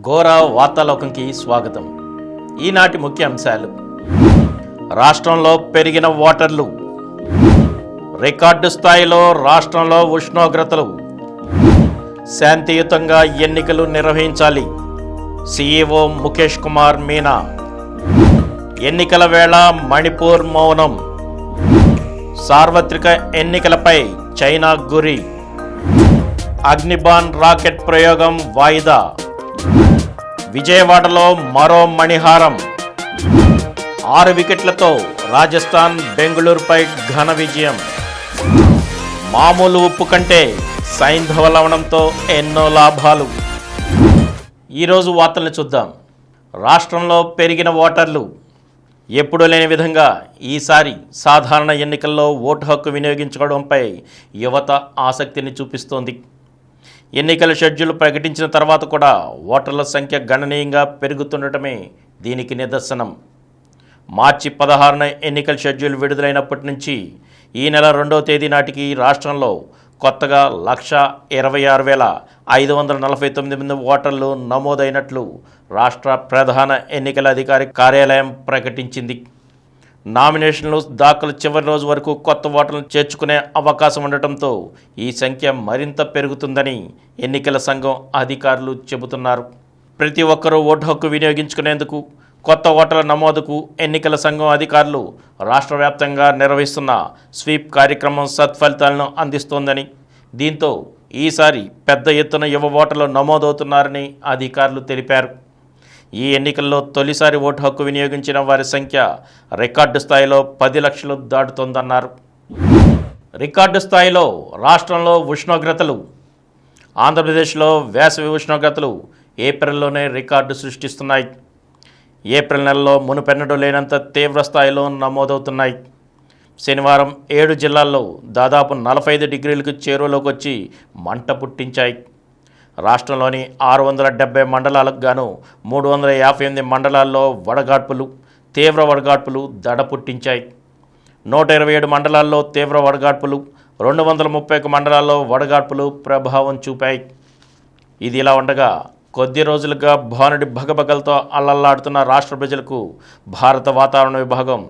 ఘోర వార్తాలోకంకి స్వాగతం. ఈనాటి ముఖ్య అంశాలు: రాష్ట్రంలో పెరిగిన ఓటర్లు, రికార్డు స్థాయిలో రాష్ట్రంలో ఉష్ణోగ్రతలు, శాంతియుతంగా ఎన్నికలు నిర్వహించాలి, సీఈఓ ముఖేష్ కుమార్ మీనా, ఎన్నికల వేళ మణిపూర్ మౌనం, సార్వత్రిక ఎన్నికలపై చైనా గురి, అగ్నిబాన్ రాకెట్ ప్రయోగం వాయిదా, విజయవాడలో మరో మణిహారం, 6 వికెట్లతో రాజస్థాన్ బెంగళూరుపై ఘన విజయం, మామూలు ఉప్పు కంటే సైంధవ లవణంతో ఎన్నో లాభాలు. ఈరోజు వార్తలను చూద్దాం. రాష్ట్రంలో పెరిగిన ఓటర్లు. ఎప్పుడూ లేని విధంగా ఈసారి సాధారణ ఎన్నికల్లో ఓటు హక్కు వినియోగించుకోవడంపై యువత ఆసక్తిని చూపిస్తోంది. ఎన్నికల షెడ్యూల్ ప్రకటించిన తర్వాత కూడా ఓటర్ల సంఖ్య గణనీయంగా పెరుగుతుండటమే దీనికి నిదర్శనం. మార్చి 16న ఎన్నికల షెడ్యూల్ విడుదలైనప్పటి నుంచి ఈ నెల 2వ తేదీ నాటికి రాష్ట్రంలో కొత్తగా 126,549 మంది ఓటర్లు నమోదైనట్లు రాష్ట్ర ప్రధాన ఎన్నికల అధికారి కార్యాలయం ప్రకటించింది. నామినేషన్లు దాఖలు చివరి రోజు వరకు కొత్త ఓటర్లను చేర్చుకునే అవకాశం ఉండటంతో ఈ సంఖ్య మరింత పెరుగుతుందని ఎన్నికల సంఘం అధికారులు చెబుతున్నారు. ప్రతి ఒక్కరూ ఓటు హక్కు వినియోగించుకునేందుకు, కొత్త ఓటర్ల నమోదుకు ఎన్నికల సంఘం అధికారులు రాష్ట్ర వ్యాప్తంగా నిర్వహిస్తున్న స్వీప్ కార్యక్రమం సత్ఫలితాలను అందిస్తోందని, దీంతో ఈసారి పెద్ద ఎత్తున యువ ఓటర్లు నమోదవుతున్నారని అధికారులు తెలిపారు. ఈ ఎన్నికల్లో తొలిసారి ఓటు హక్కు వినియోగించిన వారి సంఖ్య రికార్డు స్థాయిలో 10 లక్షలు దాటుతోందన్నారు. రికార్డు స్థాయిలో రాష్ట్రంలో ఉష్ణోగ్రతలు. ఆంధ్రప్రదేశ్లో వేసవి ఉష్ణోగ్రతలు ఏప్రిల్లోనే రికార్డు సృష్టిస్తున్నాయి. ఏప్రిల్ నెలలో మునుపెన్నడూ లేనంత తీవ్ర స్థాయిలో నమోదవుతున్నాయి. శనివారం 7 జిల్లాల్లో దాదాపు 45 డిగ్రీలకు చేరువలోకి వచ్చి మంట పుట్టించాయి. రాష్ట్రంలోని 670 మండలాలకు గాను 358 మండలాల్లో వడగాడ్పులు, తీవ్ర వడగాడ్పులు దడ పుట్టించాయి. 127 మండలాల్లో తీవ్ర వడగాడ్పులు, 231 మండలాల్లో వడగాడ్పులు ప్రభావం చూపాయి. ఇది ఇలా ఉండగా కొద్ది రోజులుగా భానుడి భగభగలతో అల్లల్లాడుతున్న రాష్ట్ర ప్రజలకు భారత వాతావరణ విభాగం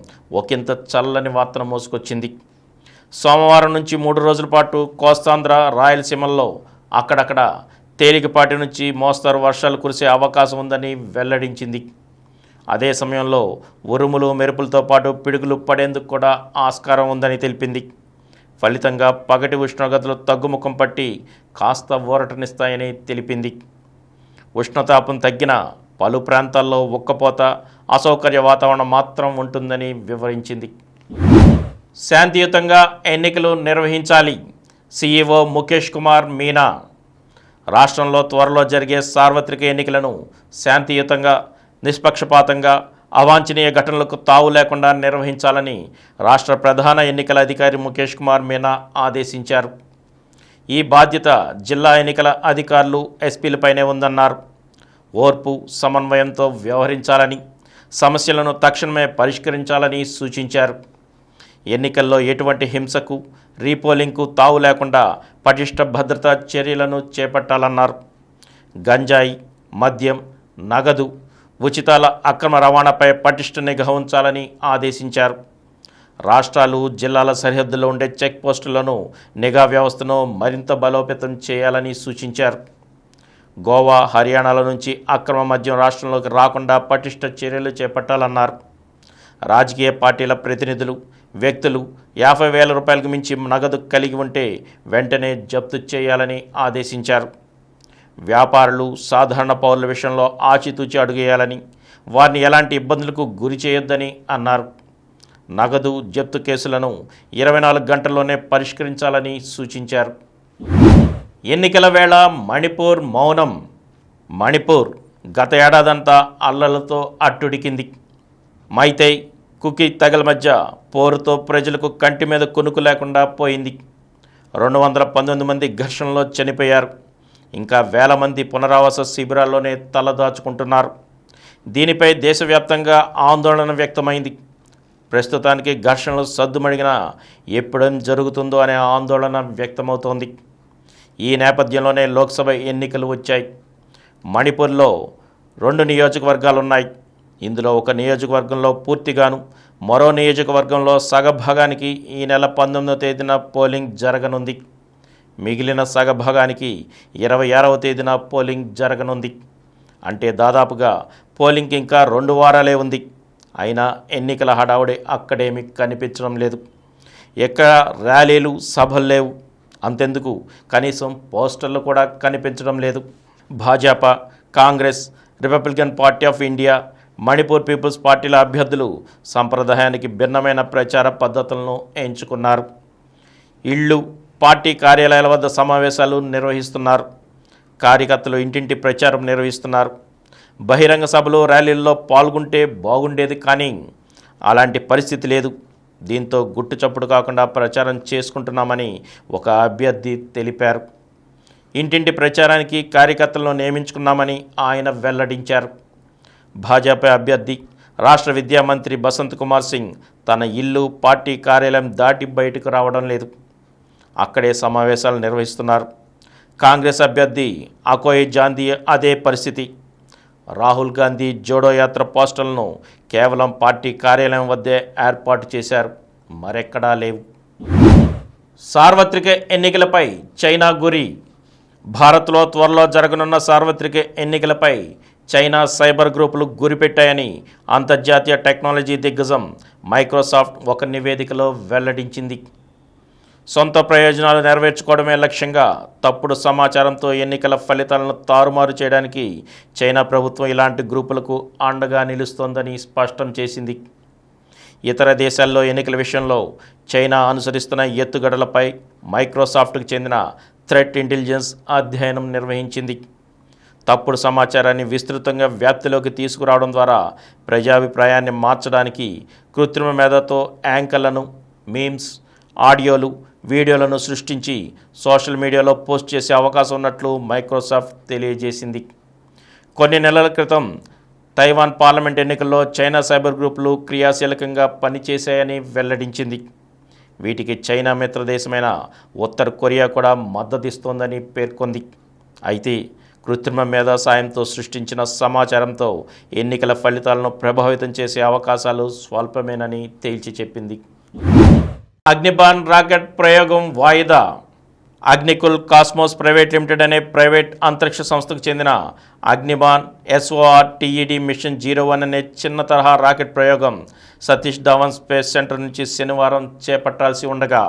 ఒకంత చల్లని వార్తను మోసుకొచ్చింది. సోమవారం నుంచి 3 రోజుల పాటు కోస్తాంధ్ర, రాయలసీమల్లో అక్కడక్కడ తేలికపాటి నుంచి మోస్తరు వర్షాలు కురిసే అవకాశం ఉందని వెల్లడించింది. అదే సమయంలో ఉరుములు, మెరుపులతో పాటు పిడుగులు పడేందుకు కూడా ఆస్కారం ఉందని తెలిపింది. ఫలితంగా పగటి ఉష్ణోగ్రతలు తగ్గుముఖం పట్టి కాస్త ఊరటనిస్తాయని తెలిపింది. ఉష్ణతాపం తగ్గిన పలు ప్రాంతాల్లో ఉక్కపోత, అసౌకర్య వాతావరణం మాత్రం ఉంటుందని వివరించింది. శాంతియుతంగా ఎన్నికలు నిర్వహించాలి, సీఈఓ ముఖేష్ కుమార్ మీనా. రాష్ట్రంలో త్వరలో జరిగే సార్వత్రిక ఎన్నికలను శాంతియుతంగా, నిష్పక్షపాతంగా, అవాంఛనీయ ఘటనలకు తావు లేకుండా నిర్వహించాలని రాష్ట్ర ప్రధాన ఎన్నికల అధికారి ముఖేష్ కుమార్ మీనా ఆదేశించారు. ఈ బాధ్యత జిల్లా ఎన్నికల అధికారులు, ఎస్పీలపైనే ఉందన్నారు. ఓర్పు, సమన్వయంతో వ్యవహరించాలని, సమస్యలను తక్షణమే పరిష్కరించాలని సూచించారు. ఎన్నికల్లో ఎటువంటి హింసకు, రీపోలింగ్కు తావు లేకుండా పటిష్ట భద్రతా చర్యలను చేపట్టాలన్నారు. గంజాయి, మద్యం, నగదు, ఉచితాల అక్రమ రవాణాపై పటిష్ట నిఘా ఉంచాలని ఆదేశించారు. రాష్ట్రాలు, జిల్లాల సరిహద్దుల్లో ఉండే చెక్ పోస్టులను, నిఘా వ్యవస్థను మరింత బలోపేతం చేయాలని సూచించారు. గోవా, హర్యానాల నుంచి అక్రమ మద్యం రాష్ట్రంలోకి రాకుండా పటిష్ట చర్యలు చేపట్టాలన్నారు. రాజకీయ పార్టీల ప్రతినిధులు, వ్యక్తులు 50,000 రూపాయలకు మించి నగదు కలిగి ఉంటే వెంటనే జప్తు చేయాలని ఆదేశించారు. వ్యాపారులు, సాధారణ పౌరుల విషయంలో ఆచితూచి అడుగేయాలని, వారిని ఎలాంటి ఇబ్బందులకు గురి చేయొద్దని అన్నారు. నగదు, జప్తు కేసులను 24 గంటల్లోనే పరిష్కరించాలని సూచించారు. ఎన్నికల వేళ మణిపూర్ మౌనం. మణిపూర్ గత ఏడాదంతా అల్లలతో అట్టుడికింది. మైతై, కుకీ తెగల మధ్య పోరుతో ప్రజలకు కంటి మీద కునుకు లేకుండా పోయింది. 219 మంది ఘర్షణలో చనిపోయారు. ఇంకా వేల మంది పునరావాస శిబిరాల్లోనే తలదాచుకుంటున్నారు. దీనిపై దేశవ్యాప్తంగా ఆందోళన వ్యక్తమైంది. ప్రస్తుతానికి ఘర్షణలు సద్దుమణిగినా ఎప్పుడేం జరుగుతుందో అనే ఆందోళన వ్యక్తమవుతోంది. ఈ నేపథ్యంలోనే లోక్సభ ఎన్నికలు వచ్చాయి. మణిపూర్లో 2 నియోజకవర్గాలు ఉన్నాయి. ఇందులో ఒక నియోజకవర్గంలో పూర్తిగాను, మరో నియోజకవర్గంలో సగభాగానికి ఈ నెల 19వ తేదీన పోలింగ్ జరగనుంది. మిగిలిన సగభాగానికి 26వ తేదీన పోలింగ్ జరగనుంది. అంటే దాదాపుగా పోలింగ్కి ఇంకా 2 వారాలే ఉంది. అయినా ఎన్నికల హడావుడి అక్కడేమీ కనిపించడం లేదు. ఎక్కడ ర్యాలీలు, సభలు లేవు. అంతెందుకు, కనీసం పోస్టర్లు కూడా కనిపించడం లేదు. Bhajapa, Congress, Republican Party of India, Manipur People's పార్టీల అభ్యర్థులు సంప్రదాయానికి భిన్నమైన ప్రచార పద్ధతులను ఎంచుకున్నారు. ఇళ్ళు, పార్టీ కార్యాలయాల వద్ద సమావేశాలు నిర్వహిస్తున్నారు. కార్యకర్తలు ఇంటింటి ప్రచారం నిర్వహిస్తున్నారు. బహిరంగ సభలు, ర్యాలీల్లో పాల్గొంటే బాగుండేది, కానీ అలాంటి పరిస్థితి లేదు. దీంతో గుట్టు చప్పుడు కాకుండా ప్రచారం చేసుకుంటున్నామని ఒక అభ్యర్థి తెలిపారు. ఇంటింటి ప్రచారానికి కార్యకర్తలను నియమించుకున్నామని ఆయన వెల్లడించారు. భాజపా అభ్యర్థి రాష్ట్ర విద్యా మంత్రి బసంత్ కుమార్ సింగ్ తన ఇల్లు, పార్టీ కార్యాలయం దాటి బయటకు రావడం లేదు. అక్కడే సమావేశాలు నిర్వహిస్తున్నారు. కాంగ్రెస్ అభ్యర్థి అకోయ్ జాందీ అదే పరిస్థితి. రాహుల్ గాంధీ జోడో యాత్ర పోస్టర్లను కేవలం పార్టీ కార్యాలయం వద్దే ఏర్పాటు చేశారు, మరెక్కడా లేవు. సార్వత్రిక ఎన్నికలపై చైనా గురి. భారత్లో త్వరలో జరగనున్న సార్వత్రిక ఎన్నికలపై చైనా సైబర్ గ్రూపులు గురిపెట్టాయని అంతర్జాతీయ టెక్నాలజీ దిగ్గజం మైక్రోసాఫ్ట్ ఒక నివేదికలో వెల్లడించింది. సొంత ప్రయోజనాలు నెరవేర్చుకోవడమే లక్ష్యంగా తప్పుడు సమాచారంతో ఎన్నికల ఫలితాలను తారుమారు చేయడానికి చైనా ప్రభుత్వం ఇలాంటి గ్రూపులకు అండగా నిలుస్తోందని స్పష్టం చేసింది. ఇతర దేశాల్లో ఎన్నికల విషయంలో చైనా అనుసరిస్తున్న ఎత్తుగడలపై మైక్రోసాఫ్ట్కు చెందిన థ్రెట్ ఇంటెలిజెన్స్ అధ్యయనం నిర్వహించింది. తప్పుడు సమాచారాన్ని విస్తృతంగా వ్యాప్తిలోకి తీసుకురావడం ద్వారా ప్రజాభిప్రాయాన్ని మార్చడానికి కృత్రిమ మేధతో యాంకర్లను, మీమ్స్, ఆడియోలు, వీడియోలను సృష్టించి సోషల్ మీడియాలో పోస్ట్ చేసే అవకాశం ఉన్నట్లు మైక్రోసాఫ్ట్ తెలియజేసింది. కొన్ని నెలల క్రితం తైవాన్ పార్లమెంట్ ఎన్నికల్లో చైనా సైబర్ గ్రూపులు క్రియాశీలకంగా పనిచేశాయని వెల్లడించింది. వీటికి చైనా మిత్రదేశమైన ఉత్తర కొరియా కూడా మద్దతిస్తోందని పేర్కొంది. అయితే కృత్రిమ మేధా సాయంతో సృష్టించిన సమాచారంతో ఎన్నికల ఫలితాలను ప్రభావితం చేసే అవకాశాలు స్వల్పమేనని తేల్చి చెప్పింది. అగ్నిబాన్ రాకెట్ ప్రయోగం వాయిదా. అగ్నికుల్ కాస్మోస్ ప్రైవేట్ లిమిటెడ్ అనే ప్రైవేట్ అంతరిక్ష సంస్థకు చెందిన అగ్నిబాన్ SORTED మిషన్ 01 అనే చిన్న తరహా రాకెట్ ప్రయోగం సతీష్ ధావన్ స్పేస్ సెంటర్ నుంచి శనివారం చేపట్టాల్సి ఉండగా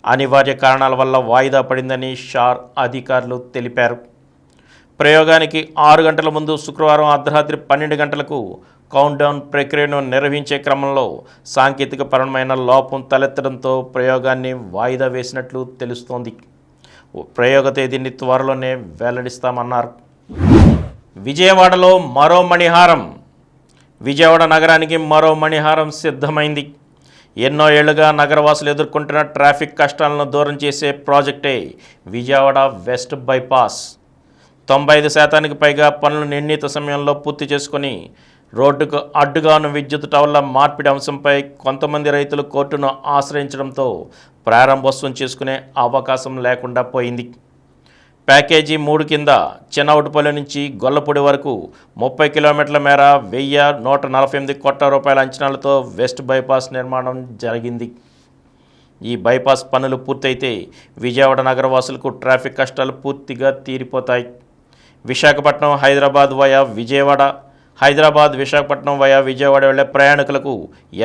అనివార్య కారణాల వల్ల వాయిదా పడిందని షార్ అధికారులు తెలిపారు. ప్రయోగానికి 6 గంటల ముందు శుక్రవారం అర్ధరాత్రి 12 గంటలకు కౌంట్డౌన్ ప్రక్రియను నిర్వహించే క్రమంలో సాంకేతికపరమైన లోపం తలెత్తడంతో ప్రయోగాన్ని వాయిదా వేసినట్లు తెలుస్తోంది. ప్రయోగ తేదీని త్వరలోనే వెల్లడిస్తామన్నారు. విజయవాడలో మరో మణిహారం. విజయవాడ నగరానికి మరో మణిహారం సిద్ధమైంది. ఎన్నో ఏళ్లుగా నగరవాసులు ఎదుర్కొంటున్న ట్రాఫిక్ కష్టాలను దూరం చేసే ప్రాజెక్టే విజయవాడ వెస్ట్ బైపాస్. 95% పైగా పనులు నిర్ణీత సమయంలో పూర్తి చేసుకొని రోడ్డుకు అడ్డుగా ఉన్న విద్యుత్ టవర్ల మార్పిడి అంశంపై కొంతమంది రైతులు కోర్టును ఆశ్రయించడంతో ప్రారంభోత్సవం చేసుకునే అవకాశం లేకుండా పోయింది. ప్యాకేజీ 3 కింద చిన్నవుటిపల్లి నుంచి గొల్లపూడి వరకు 30 కిలోమీటర్ల మేర 1148 కోట్ల రూపాయల అంచనాలతో వెస్ట్ బైపాస్ నిర్మాణం జరిగింది. ఈ బైపాస్ పనులు పూర్తయితే విజయవాడ నగరవాసులకు ట్రాఫిక్ కష్టాలు పూర్తిగా తీరిపోతాయి. విశాఖపట్నం హైదరాబాద్ వయా విజయవాడ, హైదరాబాద్ విశాఖపట్నం వయా విజయవాడ వెళ్లే ప్రయాణికులకు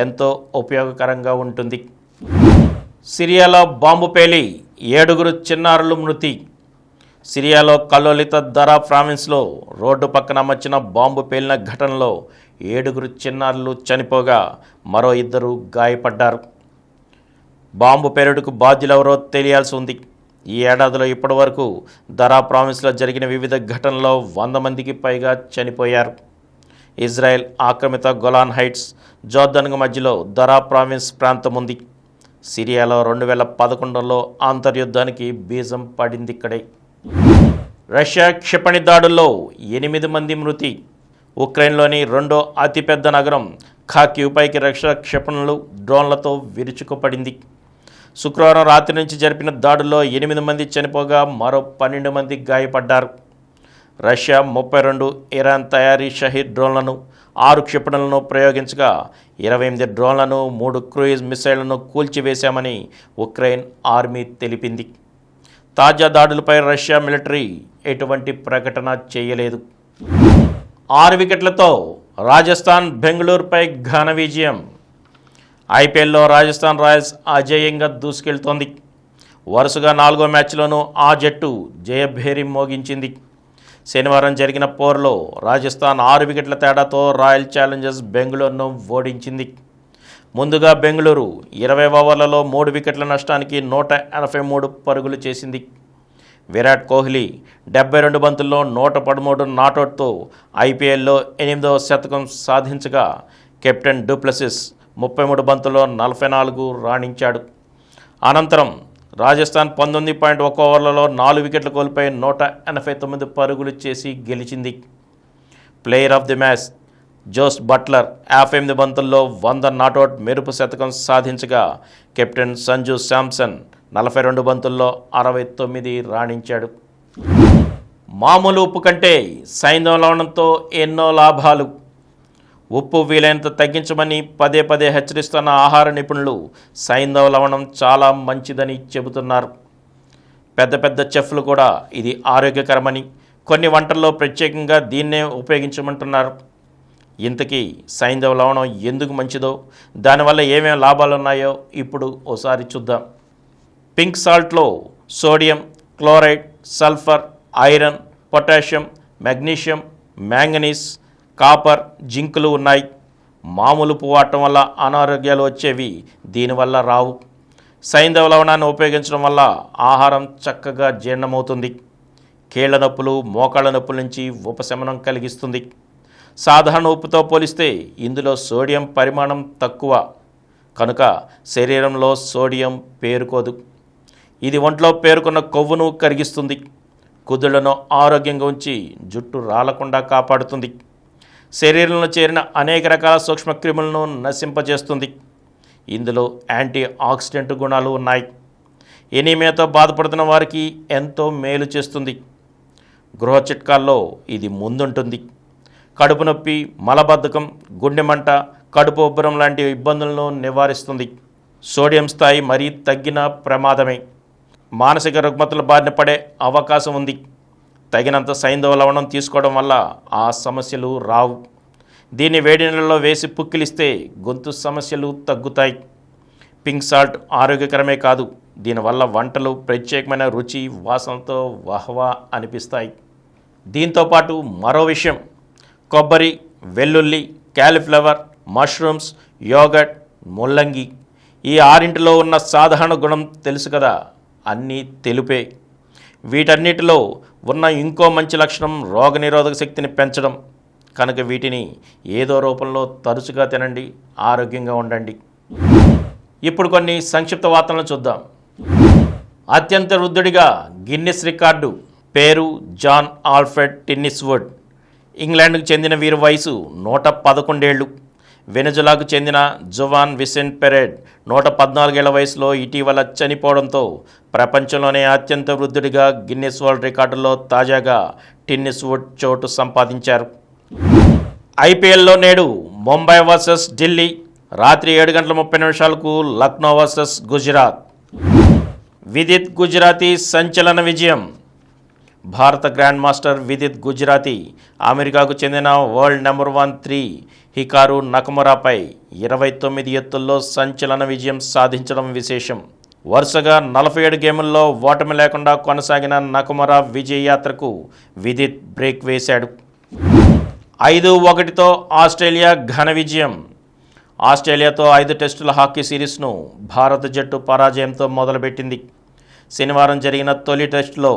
ఎంతో ఉపయోగకరంగా ఉంటుంది. సిరియాలో బాంబు పేలి 7 చిన్నారులు మృతి. సిరియాలో కల్లోలిత దరా ప్రావిన్స్లో రోడ్డు పక్కన అమర్చిన బాంబు పేలిన ఘటనలో 7 చిన్నారులు చనిపోగా మరో 2 గాయపడ్డారు. బాంబు పేలుడుకు బాధ్యులెవరో తెలియాల్సి ఉంది. ఈ ఏడాదిలో ఇప్పటివరకు దరా ప్రావిన్స్లో జరిగిన వివిధ ఘటనల్లో 100 మందికి పైగా చనిపోయారు. ఇజ్రాయెల్ ఆక్రమిత గొలాన్ హైట్స్, జోర్దన్కు మధ్యలో దరా ప్రావిన్స్ ప్రాంతం ఉంది. సిరియాలో 2011లో అంతర్యుద్ధానికి బీజం పడింది ఇక్కడే. రష్యా క్షిపణి దాడుల్లో 8 మంది మృతి. ఉక్రెయిన్లోని 2వ అతిపెద్ద నగరం ఖాకివ్పైకి రష్యా క్షిపణులు, డ్రోన్లతో విరుచుకుపడింది. శుక్రవారం రాత్రి నుంచి జరిపిన దాడుల్లో 8 మంది చనిపోగా మరో 12 మంది గాయపడ్డారు. రష్యా 32 ఇరాన్ తయారీ షహీద్ డ్రోన్లను, 6 క్షిపణులను ప్రయోగించగా 28 డ్రోన్లను, 3 క్రూయిజ్ మిసైళ్లను కూల్చివేశామని ఉక్రెయిన్ ఆర్మీ తెలిపింది. తాజా దాడులపై రష్యా మిలిటరీ ఎటువంటి ప్రకటన చేయలేదు. 6 వికెట్లతో రాజస్థాన్ బెంగళూరుపై ఘన విజయం. ఐపీఎల్లో రాజస్థాన్ రాయల్స్ అజేయంగా దూసుకెళ్తోంది. వరుసగా 4వ మ్యాచ్లోనూ ఆ జట్టు జయభేరి మోగించింది. శనివారం జరిగిన పోరులో రాజస్థాన్ 6 వికెట్ల తేడాతో రాయల్ ఛాలెంజర్స్ బెంగళూరును ఓడించింది. ముందుగా బెంగళూరు 20 ఓవర్లలో 3 వికెట్ల నష్టానికి 183 పరుగులు చేసింది. విరాట్ కోహ్లీ 72 బంతుల్లో 113 నాటౌట్తో ఐపీఎల్లో 8వ శతకం సాధించగా కెప్టెన్ డూప్లెసిస్ 33 బంతుల్లో 44 రాణించాడు. అనంతరం రాజస్థాన్ 19.1 ఓవర్లలో 4 వికెట్లు కోల్పోయి 189 పరుగులు చేసి గెలిచింది. Player of the match Jos Buttler 58 బంతుల్లో 100 నాటౌట్ మెరుపు శతకం సాధించగా కెప్టెన్ సంజు శాంసన్ 42 బంతుల్లో 69 రాణించాడు. మామూలు ఉప్పు కంటే సైంధవ లవణంతో ఎన్నో లాభాలు. ఉప్పు వీలైనంత తగ్గించమని పదే పదే హెచ్చరిస్తున్న ఆహార నిపుణులు సైంధవ లవణం చాలా మంచిదని చెబుతున్నారు. పెద్ద పెద్ద చెఫ్లు కూడా ఇది ఆరోగ్యకరమని, కొన్ని వంటల్లో ప్రత్యేకంగా దీన్నే ఉపయోగించమంటున్నారు. ఇంతకీ సైంధవ లవణం ఎందుకు మంచిదో, దానివల్ల ఏమేమి లాభాలు ఉన్నాయో ఇప్పుడు ఓసారి చూద్దాం. పింక్ సాల్ట్లో sodium, chloride, sulphur, iron, potassium, magnesium, manganese, copper, జింకులు ఉన్నాయి. మామూలు ఉప్పు వాడటం వల్ల అనారోగ్యాలు వచ్చేవి దీనివల్ల రావు. సైంధవ లవణాన్ని ఉపయోగించడం వల్ల ఆహారం చక్కగా జీర్ణమవుతుంది. కీళ్ల నొప్పులు, మోకాళ్ళ నొప్పుల నుంచి ఉపశమనం కలిగిస్తుంది. సాధారణ ఉప్పుతో పోలిస్తే ఇందులో సోడియం పరిమాణం తక్కువ కనుక శరీరంలో సోడియం పేరుకోదు. ఇది ఒంట్లో పేరుకున్న కొవ్వును కరిగిస్తుంది. కుదుళ్లను ఆరోగ్యంగా ఉంచి జుట్టు రాలకుండా కాపాడుతుంది. శరీరంలో చేరిన అనేక రకాల సూక్ష్మక్రిములను నశింపజేస్తుంది. ఇందులో యాంటీ ఆక్సిడెంట్ గుణాలు ఉన్నాయి. ఎనీమియాతో బాధపడుతున్న వారికి ఎంతో మేలు చేస్తుంది. గృహ చిట్కాల్లో ఇది ముందుంటుంది. కడుపు నొప్పి, మలబద్ధకం, గుండె మంట, కడుపు ఉబ్బరం లాంటి ఇబ్బందులను నివారిస్తుంది. సోడియం స్థాయి మరీ తగ్గిన ప్రమాదమే. మానసిక రుగ్మతల బారిన పడే అవకాశం ఉంది. తగినంత సైంధవ లవణం తీసుకోవడం వల్ల ఆ సమస్యలు రావు. దీన్ని వేడి నీళ్ళలో వేసి పుక్కిలిస్తే గొంతు సమస్యలు తగ్గుతాయి. పింక్ సాల్ట్ ఆరోగ్యకరమే కాదు, దీనివల్ల వంటలు ప్రత్యేకమైన రుచి, వాసనతో వహవా అనిపిస్తాయి. దీంతోపాటు మరో విషయం, కొబ్బరి, వెల్లుల్లి, క్యాలీఫ్లవర్, మష్రూమ్స్, యోగట్, ముల్లంగి ఈ 6 ఉన్న సాధారణ గుణం తెలుసు కదా, అన్నీ తెలుపే. వీటన్నిటిలో ఉన్న ఇంకో మంచి లక్షణం రోగనిరోధక శక్తిని పెంచడం కనుక వీటిని ఏదో రూపంలో తరచుగా తినండి, ఆరోగ్యంగా ఉండండి. ఇప్పుడు కొన్ని సంక్షిప్త వార్తలను చూద్దాం. అత్యంత వృద్ధుడిగా గిన్నిస్ రికార్డు. పేరు జాన్ ఆల్ఫ్రెడ్ టిన్నిస్వుడ్. ఇంగ్లాండ్కు చెందిన వీరి వయసు 111 ఏళ్ళు. వెనజులాకు చెందిన జువాన్ విసెంట్ పెరెడ్ 114 ఏళ్ల వయసులో ఇటీవల చనిపోవడంతో ప్రపంచంలోనే అత్యంత వృద్ధుడిగా గిన్నిస్ వరల్డ్ రికార్డులో తాజాగా టిన్నిస్వుడ్ చోటు సంపాదించారు. ఐపీఎల్లో నేడు ముంబై వర్సెస్ ఢిల్లీ, రాత్రి 7:30 లక్నో వర్సెస్ గుజరాత్. విదిత్ గుజరాతీ సంచలన విజయం. భారత గ్రాండ్ మాస్టర్ విదిత్ గుజరాతీ అమెరికాకు చెందిన వరల్డ్ నెంబర్ 1 హికారు నకమురాపై 29 ఎత్తుల్లో సంచలన విజయం సాధించడం విశేషం. వరుసగా 47 గేముల్లో ఓటమి లేకుండా కొనసాగిన నకమురా విజయయాత్రకు విదిత్ బ్రేక్ వేశాడు. 5-1తో ఆస్ట్రేలియా ఘన విజయం. ఆస్ట్రేలియాతో 5 టెస్టుల హాకీ సిరీస్ను భారత జట్టు పరాజయంతో మొదలుపెట్టింది. శనివారం జరిగిన తొలి టెస్టులో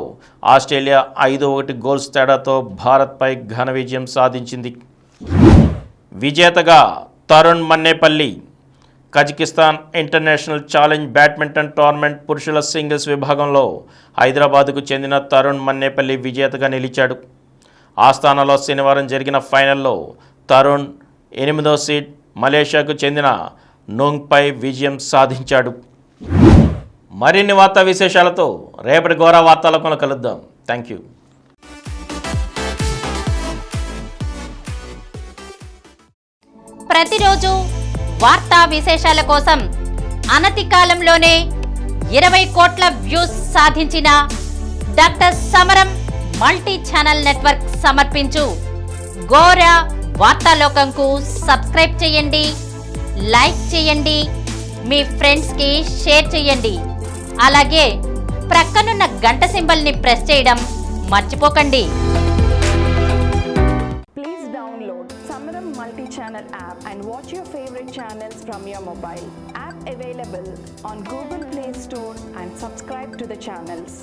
ఆస్ట్రేలియా 5-1 గోల్స్ తేడాతో భారత్పై ఘన విజయం సాధించింది. విజేతగా Tarun Mannepalli. Kazakhstan international challenge badminton tournament పురుషుల సింగిల్స్ విభాగంలో హైదరాబాద్కు చెందిన తరుణ్ మన్నేపల్లి విజేతగా నిలిచాడు. ఆస్థానాలో శనివారం జరిగిన ఫైనల్లో తరుణ్ 8వ సీడ్ మలేషియాకు చెందిన నోంగ్పై విజయం సాధించాడు. మరిన్ని వార్తా విశేషాలతో రేపటి గోరా వార్తాలకు కలుద్దాం. Thank you. ప్రతిరోజు వార్తా విశేషాల కోసం అనతి కాలంలోనే 20 కోట్ల వ్యూస్ సాధించిన డాక్టర్ సమరం మల్టీ ఛానల్ నెట్వర్క్ సమర్పించు గోరా వార్తాలోకంకు సబ్స్క్రైబ్ చేయండి, లైక్ చేయండి, మీ ఫ్రెండ్స్కి షేర్ చేయండి. అలాగే ప్రక్కనున్న గంట సింబల్ని ప్రెస్ చేయడం మర్చిపోకండి. Please download Samaram multi-channel app and watch your favorite channels from your mobile. App available on Google Play Store and subscribe to the channels.